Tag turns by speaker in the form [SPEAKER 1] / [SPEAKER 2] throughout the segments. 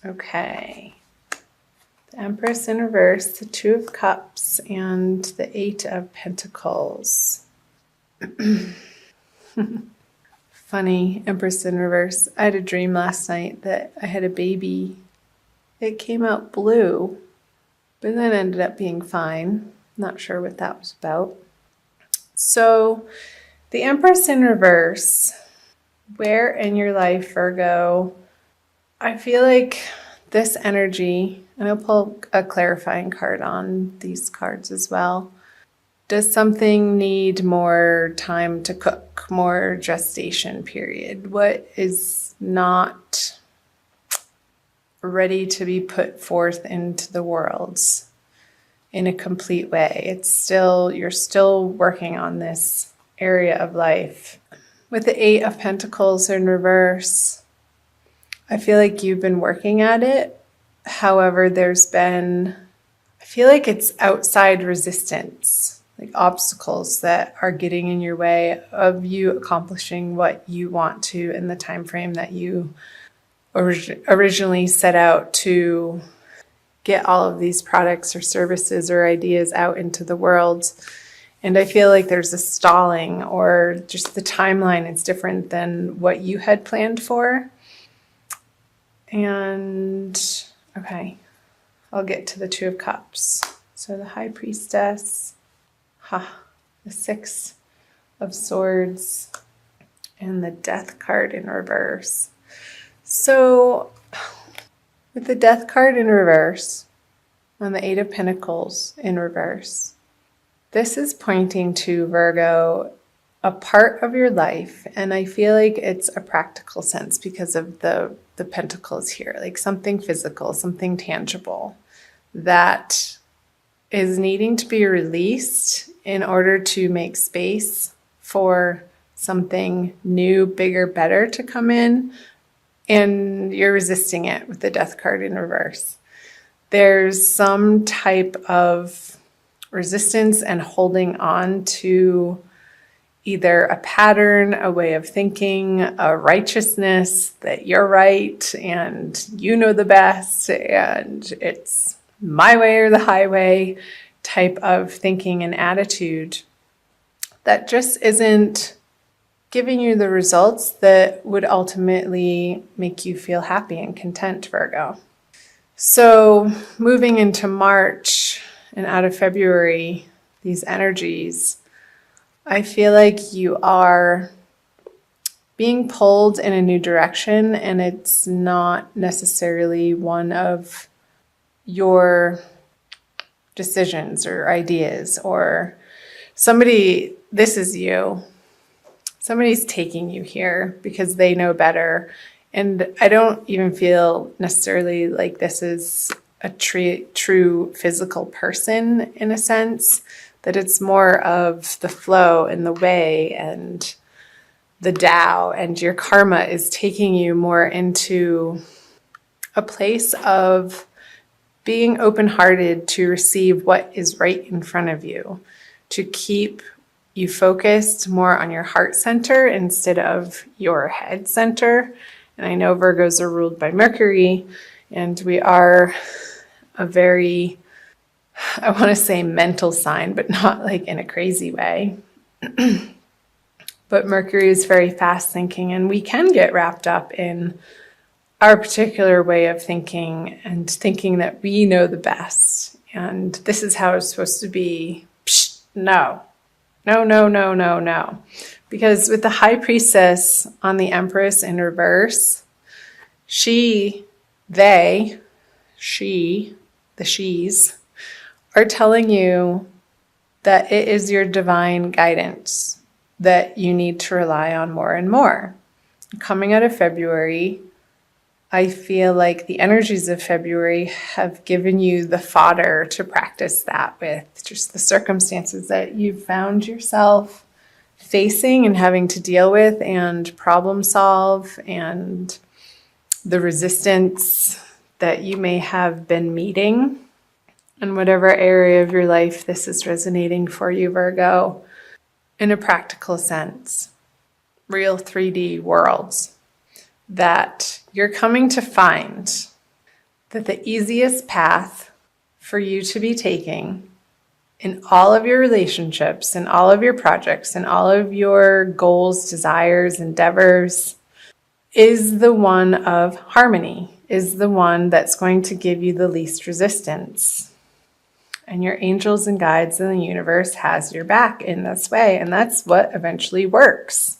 [SPEAKER 1] Okay. The Empress in reverse, the Two of Cups, and the Eight of Pentacles. Funny, Empress in reverse. I had a dream last night that I had a baby. It came out blue, but then ended up being fine. Not sure what that was about. So, the Empress in reverse, where in your life, Virgo, I feel like this energy, and I'll pull a clarifying card on these cards as well. Does something need more time to cook, more gestation period? What is not ready to be put forth into the world in a complete way? You're still working on this area of life. With the Eight of Pentacles in reverse, I feel like you've been working at it. However, I feel like it's outside resistance, like obstacles that are getting in your way of you accomplishing what you want to in the time frame that you originally set out to get all of these products or services or ideas out into the world. And I feel like there's a stalling, or just the timeline is different than what you had planned for. And okay, I'll get to the Two of Cups. So the High Priestess, the Six of Swords, and the Death card in reverse. So with the Death card in reverse, on the Eight of Pentacles in reverse, this is pointing to, Virgo, a part of your life, and I feel like it's a practical sense because of the pentacles here, like something physical, something tangible that is needing to be released in order to make space for something new, bigger, better to come in, and you're resisting it with the Death card in reverse. There's some type of resistance and holding on to either a pattern, a way of thinking, a righteousness that you're right and you know the best and it's my way or the highway type of thinking and attitude that just isn't giving you the results that would ultimately make you feel happy and content, Virgo. So moving into March and out of February, these energies, I feel like you are being pulled in a new direction, and it's not necessarily one of your decisions or ideas, or this is you. Somebody's taking you here because they know better. And I don't even feel necessarily like this is a true physical person in a sense, that it's more of the flow and the way and the Tao, and your karma is taking you more into a place of being open-hearted to receive what is right in front of you, to keep you focused more on your heart center instead of your head center. And I know Virgos are ruled by Mercury, and we are a very, I want to say mental sign, but not like in a crazy way. But Mercury is very fast thinking, and we can get wrapped up in our particular way of thinking and thinking that we know the best. And this is how it's supposed to be. Psh, no. Because with the High Priestess on the Empress in reverse, the she's are telling you that it is your divine guidance that you need to rely on more and more. Coming out of February, I feel like the energies of February have given you the fodder to practice that with, just the circumstances that you've found yourself facing and having to deal with and problem solve, and the resistance that you may have been meeting in whatever area of your life this is resonating for you, Virgo, in a practical sense, real 3D worlds that you're coming to find that the easiest path for you to be taking in all of your relationships, in all of your projects, in all of your goals, desires, endeavors, is the one of harmony, is the one that's going to give you the least resistance. And your angels and guides in the universe has your back in this way. And that's what eventually works.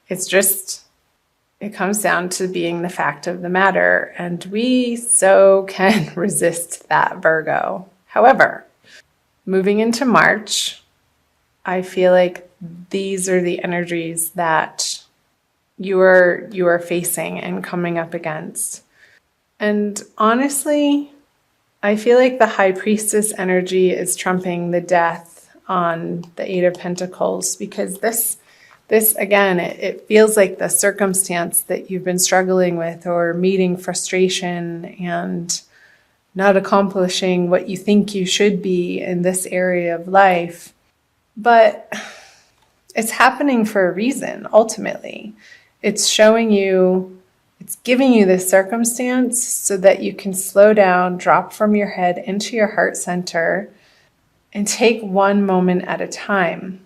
[SPEAKER 1] It comes down to being the fact of the matter. And we so can resist that, Virgo. However, moving into March, I feel like these are the energies that you are facing and coming up against. And honestly, I feel like the High Priestess energy is trumping the death on the Eight of Pentacles, because this again, it feels like the circumstance that you've been struggling with or meeting frustration and not accomplishing what you think you should be in this area of life. But it's happening for a reason, ultimately. It's showing you, it's giving you this circumstance so that you can slow down, drop from your head into your heart center, and take one moment at a time.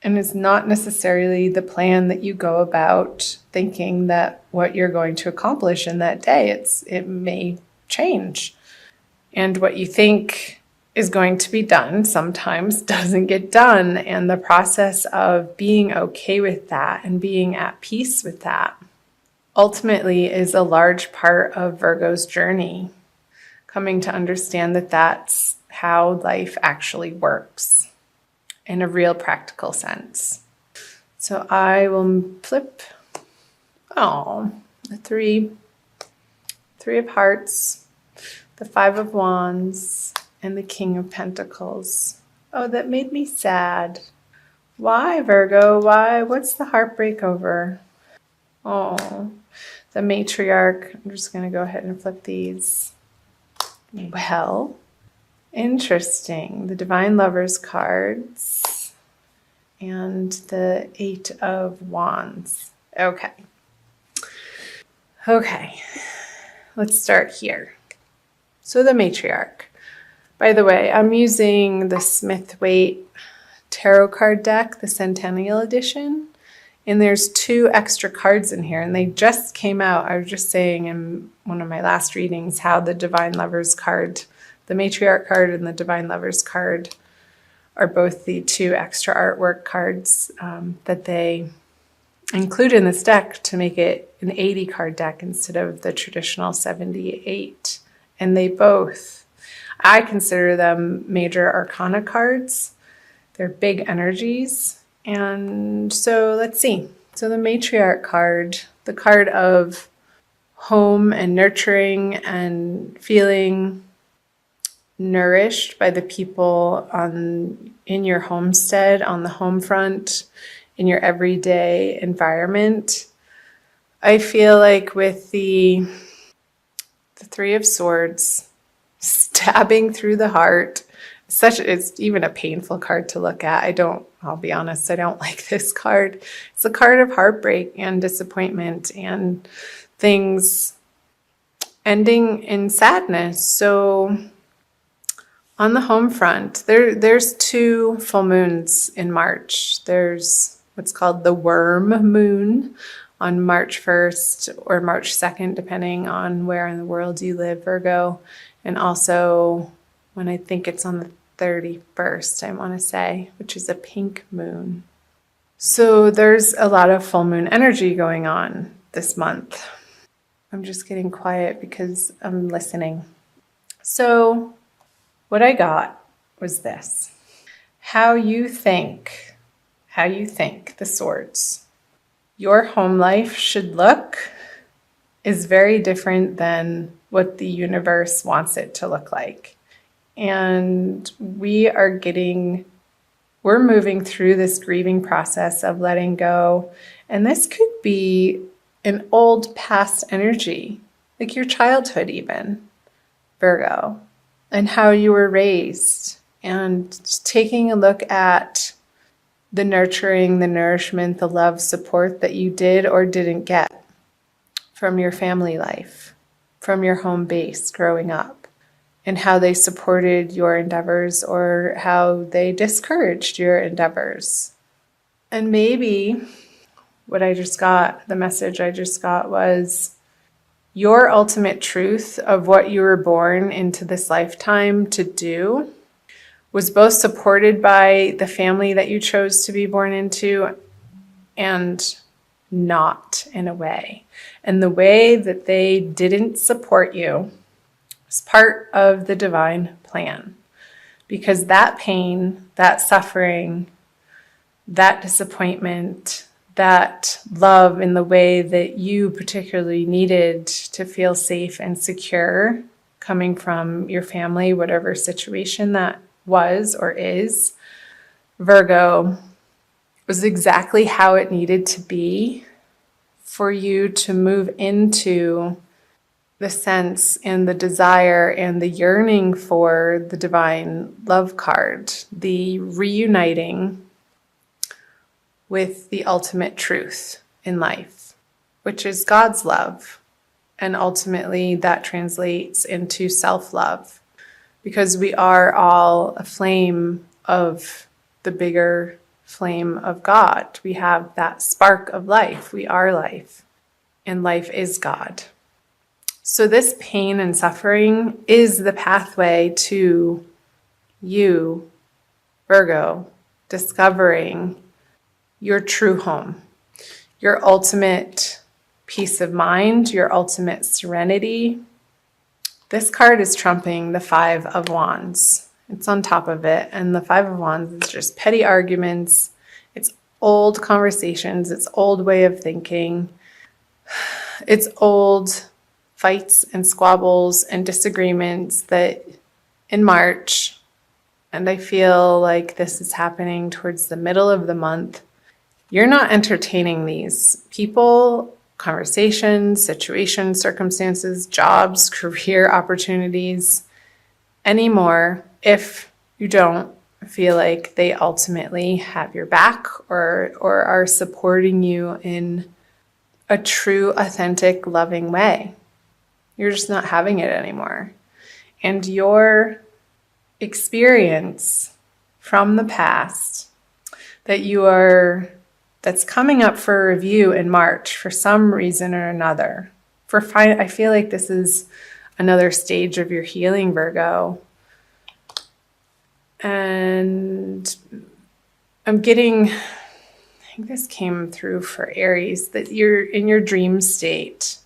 [SPEAKER 1] And it's not necessarily the plan that you go about thinking that what you're going to accomplish in that day. It may change. And what you think is going to be done sometimes doesn't get done. And the process of being okay with that and being at peace with that ultimately is a large part of Virgo's journey, coming to understand that that's how life actually works in a real practical sense. So I will flip, the three of hearts, the 5 of wands, and the King of Pentacles. Oh, that made me sad. Why, Virgo? Why? What's the heartbreak over? Oh, the matriarch. I'm just going to go ahead and flip these. Well, interesting. The Divine Lovers cards and the 8 of wands. Okay. Let's start here. So the matriarch. By the way, I'm using the Smith-Waite tarot card deck, the Centennial Edition. And there's 2 extra cards in here, and they just came out. I was just saying in one of my last readings how the Divine Lovers card, the Matriarch card and the Divine Lovers card, are both the 2 extra artwork cards that they include in this deck to make it an 80 card deck instead of the traditional 78. And they both, I consider them major arcana cards. They're big energies. And so let's see. So the matriarch card, the card of home and nurturing and feeling nourished by the people in your homestead, on the home front, in your everyday environment. I feel like with the 3 of Swords stabbing through the heart, it's even a painful card to look at. I'll be honest, I don't like this card. It's a card of heartbreak and disappointment and things ending in sadness. So on the home front, there's 2 full moons in March. There's what's called the worm moon on March 1st or March 2nd, depending on where in the world you live, Virgo. And also when I think it's on the 31st, I want to say, which is a pink moon. So there's a lot of full moon energy going on this month. I'm just getting quiet because I'm listening. So what I got was this. How you think the swords, your home life should look is very different than what the universe wants it to look like. And we're moving through this grieving process of letting go. And this could be an old past energy, like your childhood even, Virgo, and how you were raised, and just taking a look at the nurturing, the nourishment, the love, support that you did or didn't get from your family life, from your home base growing up, and how they supported your endeavors or how they discouraged your endeavors. And maybe the message I just got was your ultimate truth of what you were born into this lifetime to do was both supported by the family that you chose to be born into and not, in a way. And the way that they didn't support you was part of the divine plan. Because that pain, that suffering, that disappointment, that love in the way that you particularly needed to feel safe and secure coming from your family, whatever situation that was or is, Virgo, was exactly how it needed to be for you to move into the sense and the desire and the yearning for the divine love card, the reuniting with the ultimate truth in life, which is God's love. And ultimately that translates into self-love, because we are all a flame of the bigger flame of God. We have that spark of life. We are life, and life is God. So this pain and suffering is the pathway to you, Virgo, discovering your true home, your ultimate peace of mind, your ultimate serenity. This card is trumping the Five of Wands. It's on top of it. And the Five of Wands is just petty arguments. It's old conversations. It's old way of thinking. It's old fights and squabbles and disagreements that in March, and I feel like this is happening towards the middle of the month, you're not entertaining these people, conversations, situations, circumstances, jobs, career opportunities anymore if you don't feel like they ultimately have your back or are supporting you in a true, authentic, loving way. You're just not having it anymore. And your experience from the past that's coming up for review in March for some reason or another. I feel like this is another stage of your healing, Virgo. And I think this came through for Aries, that you're in your dream state.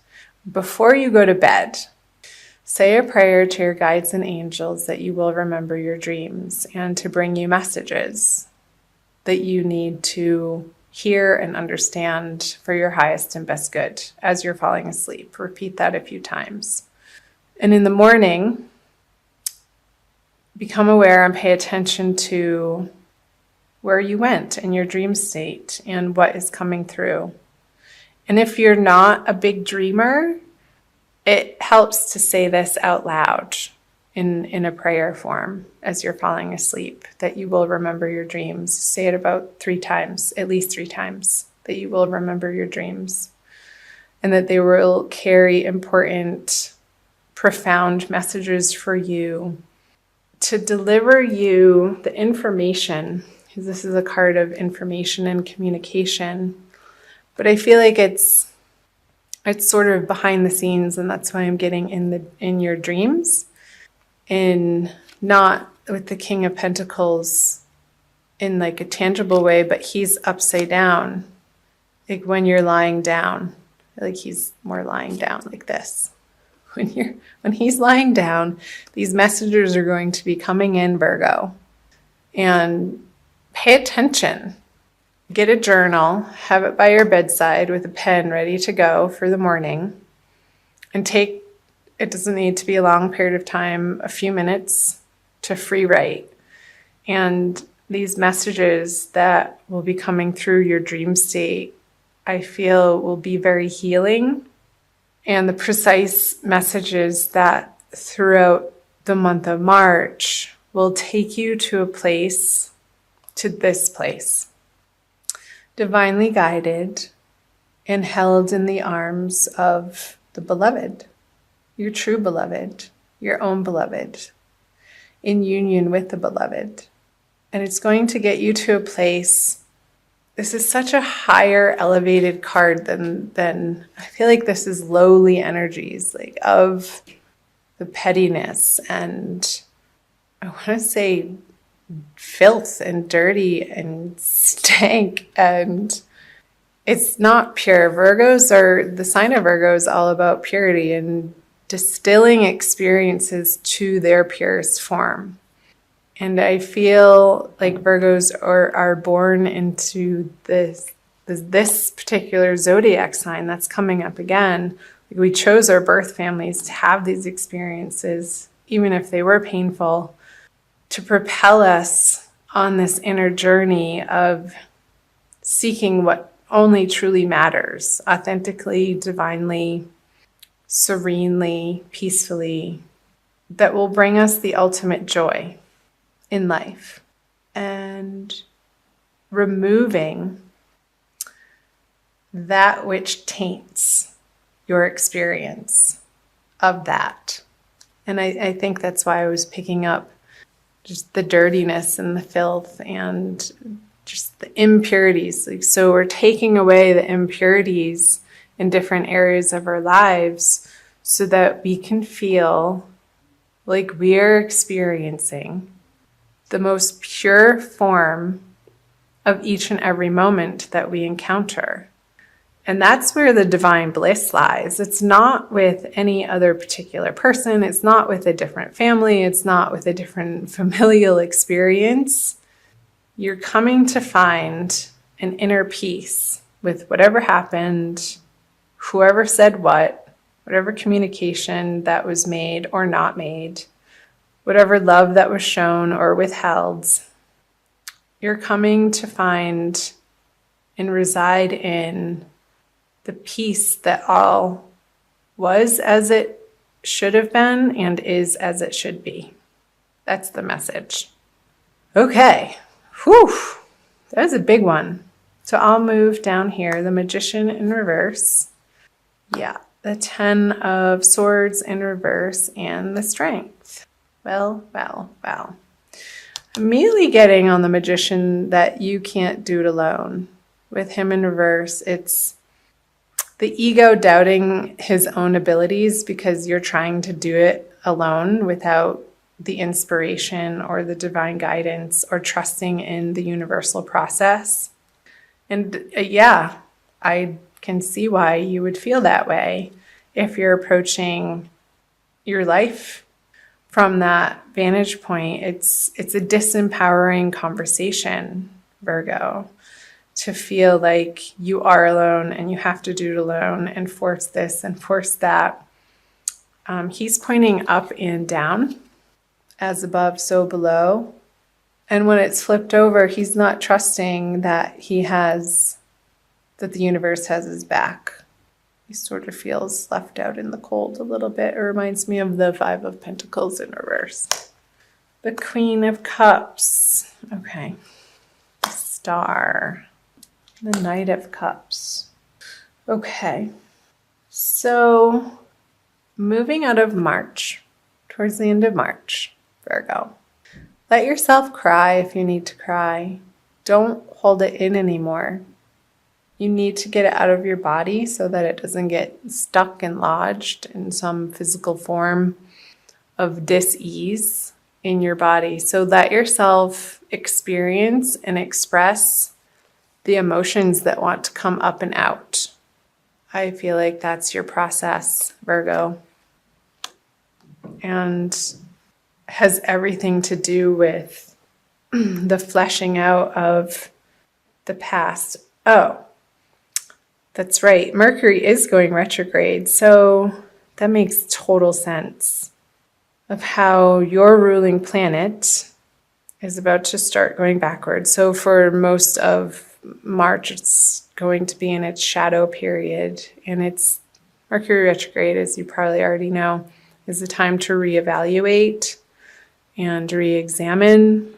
[SPEAKER 1] Before you go to bed, say a prayer to your guides and angels that you will remember your dreams and to bring you messages that you need to hear and understand for your highest and best good as you're falling asleep. Repeat that a few times. And in the morning, become aware and pay attention to where you went in your dream state and what is coming through. And if you're not a big dreamer, it helps to say this out loud in a prayer form as you're falling asleep, that you will remember your dreams. Say it about 3 times, at least 3 times, that you will remember your dreams and that they will carry important, profound messages for you to deliver you the information, because this is a card of information and communication. But I feel like it's sort of behind the scenes, and that's why I'm getting in your dreams, in not with the King of Pentacles in like a tangible way, but he's upside down, like when you're lying down, like he's more lying down like this. When he's lying down, these messages are going to be coming in, Virgo, and pay attention. Get a journal, have it by your bedside with a pen ready to go for the morning, and it doesn't need to be a long period of time, a few minutes to free write. And these messages that will be coming through your dream state, I feel will be very healing. And the precise messages that throughout the month of March will take you to this place. Divinely guided and held in the arms of the beloved. your true beloved, your own beloved, in union with the beloved. And it's going to get you to a place. This is such a higher elevated card than I feel like this is lowly energies, like of the pettiness and I want to say filth and dirty and stank, and it's not pure. The sign of Virgo is all about purity and distilling experiences to their purest form. And I feel like Virgos are born into this particular zodiac sign that's coming up again. Like we chose our birth families to have these experiences, even if they were painful, to propel us on this inner journey of seeking what only truly matters, authentically, divinely, serenely, peacefully, that will bring us the ultimate joy in life. And removing that which taints your experience of that. And I think that's why I was picking up just the dirtiness and the filth and just the impurities. Like, so we're taking away the impurities in different areas of our lives so that we can feel like we are experiencing the most pure form of each and every moment that we encounter. And that's where the divine bliss lies. It's not with any other particular person. It's not with a different family. It's not with a different familial experience. You're coming to find an inner peace with whatever happened, whoever said what, whatever communication that was made or not made, whatever love that was shown or withheld. You're coming to find and reside in the peace that all was as it should have been and is as it should be. That's the message. Okay. Whew. That was a big one. So I'll move down here. The Magician in reverse. Yeah. The 10 of Swords in reverse and the Strength. Well. I'm immediately getting on the Magician that you can't do it alone. With him in reverse, it's the ego doubting his own abilities because you're trying to do it alone without the inspiration or the divine guidance or trusting in the universal process. And yeah, I can see why you would feel that way if you're approaching your life from that vantage point. It's a disempowering conversation, Virgo, to feel like you are alone and you have to do it alone and force this and force that. He's pointing up and down, as above, so below. And when it's flipped over, he's not trusting that that the universe has his back. He sort of feels left out in the cold a little bit. It reminds me of the 5 of Pentacles in reverse. The Queen of Cups. Okay. The Star. The Knight of Cups. Okay. So moving out of March, towards the end of March, Virgo. Let yourself cry if you need to cry. Don't hold it in anymore. You need to get it out of your body so that it doesn't get stuck and lodged in some physical form of dis-ease in your body. So let yourself experience and express the emotions that want to come up and out. I feel like that's your process, Virgo. And has everything to do with the fleshing out of the past. Oh, that's right. Mercury is going retrograde. So that makes total sense of how your ruling planet is about to start going backwards. So for most of March, it's going to be in its shadow period, and it's Mercury retrograde, as you probably already know, is the time to reevaluate and re-examine.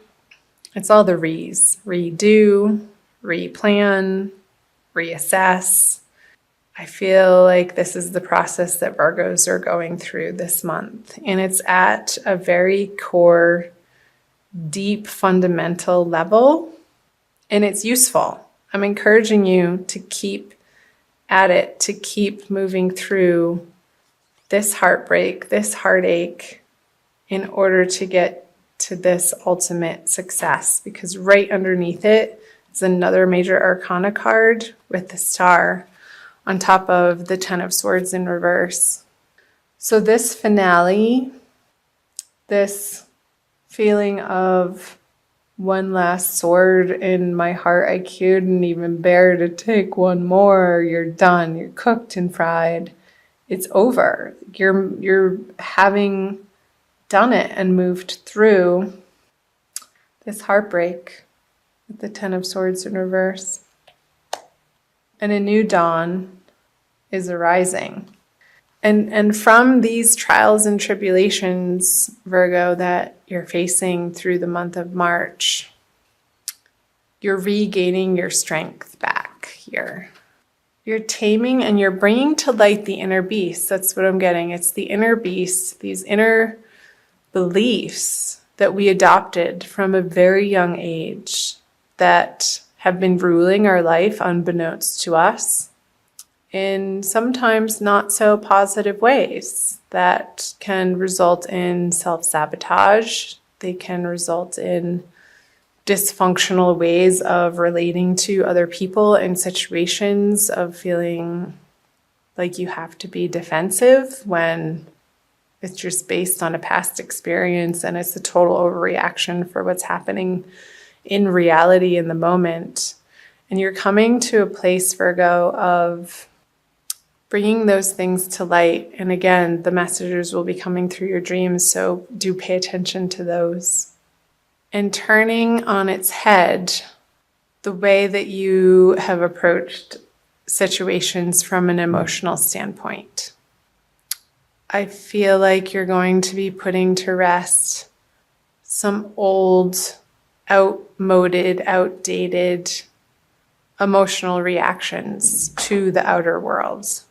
[SPEAKER 1] It's all the re's: redo, replan, reassess. I feel like this is the process that Virgos are going through this month. And it's at a very core, deep, fundamental level. And it's useful. I'm encouraging you to keep at it, to keep moving through this heartbreak, this heartache, in order to get to this ultimate success. Because right underneath it is another major arcana card with the star on top of the Ten of Swords in reverse. So this finale, this feeling of one last sword in my heart, I couldn't even bear to take one more. You're done. You're cooked and fried. It's over. You're having done it and moved through this heartbreak with the Ten of Swords in reverse. And a new dawn is arising. And from these trials and tribulations, Virgo, that you're facing through the month of March, you're regaining your strength back here. You're taming and you're bringing to light the inner beast. That's what I'm getting. It's the inner beast, these inner beliefs that we adopted from a very young age that have been ruling our life unbeknownst to us in sometimes not so positive ways that can result in self-sabotage. They can result in dysfunctional ways of relating to other people in situations, of feeling like you have to be defensive when it's just based on a past experience and it's a total overreaction for what's happening in reality in the moment. And you're coming to a place, Virgo, of bringing those things to light. And again, the messages will be coming through your dreams, so do pay attention to those. And turning on its head the way that you have approached situations from an emotional standpoint. I feel like you're going to be putting to rest some old, outmoded, outdated emotional reactions to the outer world.